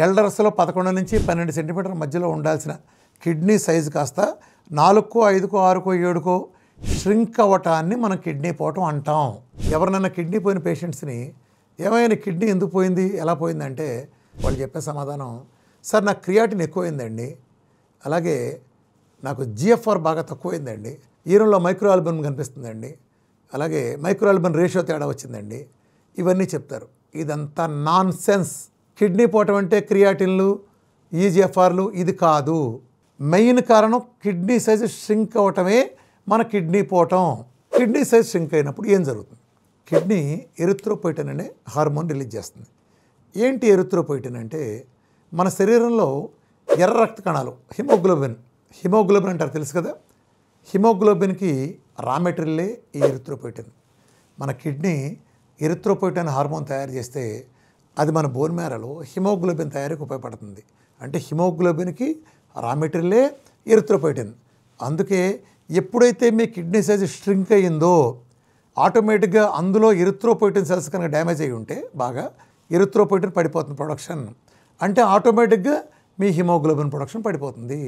ఎల్డర్స్లో 11 నుంచి 12 సెంటీమీటర్ల మధ్యలో ఉండాల్సిన కిడ్నీ సైజు కాస్త 4కో 5కో 6కో 7కో ష్రింక్ అవ్వటాన్ని మనం కిడ్నీ పోవటం అంటాం. ఎవరినైనా కిడ్నీ పోయిన పేషెంట్స్ని ఏమైనా కిడ్నీ ఎందుకు పోయింది, ఎలా పోయిందంటే వాళ్ళు చెప్పే సమాధానం, సార్ నాకు క్రియాటిన్ ఎక్కువైందండి, అలాగే నాకు జిఎఫ్ఆర్ బాగా తక్కువైందండి, యూరిన్లో మైక్రో ఆల్బుమిన్ కనిపిస్తుందండి, అలాగే మైక్రో ఆల్బుమిన్ రేషియో తేడా వచ్చిందండి, ఇవన్నీ చెప్తారు. ఇదంతా నాన్ సెన్స్. కిడ్నీ పోవటం అంటే క్రియాటిన్లు, ఈజిఎఫ్ఆర్లు ఇది కాదు. మెయిన్ కారణం కిడ్నీ సైజు ష్రింక్ అవ్వటమే మన కిడ్నీ పోవటం. కిడ్నీ సైజ్ ష్రింక్ అయినప్పుడు ఏం జరుగుతుంది? కిడ్నీ ఎరిథ్రోపోయిటిన్ అనే హార్మోన్ రిలీజ్ చేస్తుంది. ఏంటి ఎరిథ్రోపోయిటిన్ అంటే మన శరీరంలో ఎర్ర రక్త కణాలు హిమోగ్లోబిన్ అంటారు, తెలుసు కదా. హిమోగ్లోబిన్కి రా మెటీరియలే ఈ ఎరిథ్రోపోయిటిన్. మన కిడ్నీ ఎరిథ్రోపోయిటిన్ హార్మోన్ తయారు చేస్తే అది మన బోన్ మ్యారోలో హిమోగ్లోబిన్ తయారీకి ఉపయోగపడుతుంది. అంటే హిమోగ్లోబిన్కి రా మెటీరియలే ఎరిథ్రోపోయిటిన్. అందుకే ఎప్పుడైతే మీ కిడ్నీ సైజు ష్రింక్ అయ్యిందో ఆటోమేటిక్గా అందులో ఎరిథ్రోపోయిటిన్ సెల్స్ కనుక డ్యామేజ్ అయ్యి ఉంటే బాగా ఎరిథ్రోపోయిటిన్ పడిపోతుంది ప్రొడక్షన్. అంటే ఆటోమేటిక్గా మీ హిమోగ్లోబిన్ ప్రొడక్షన్ పడిపోతుంది.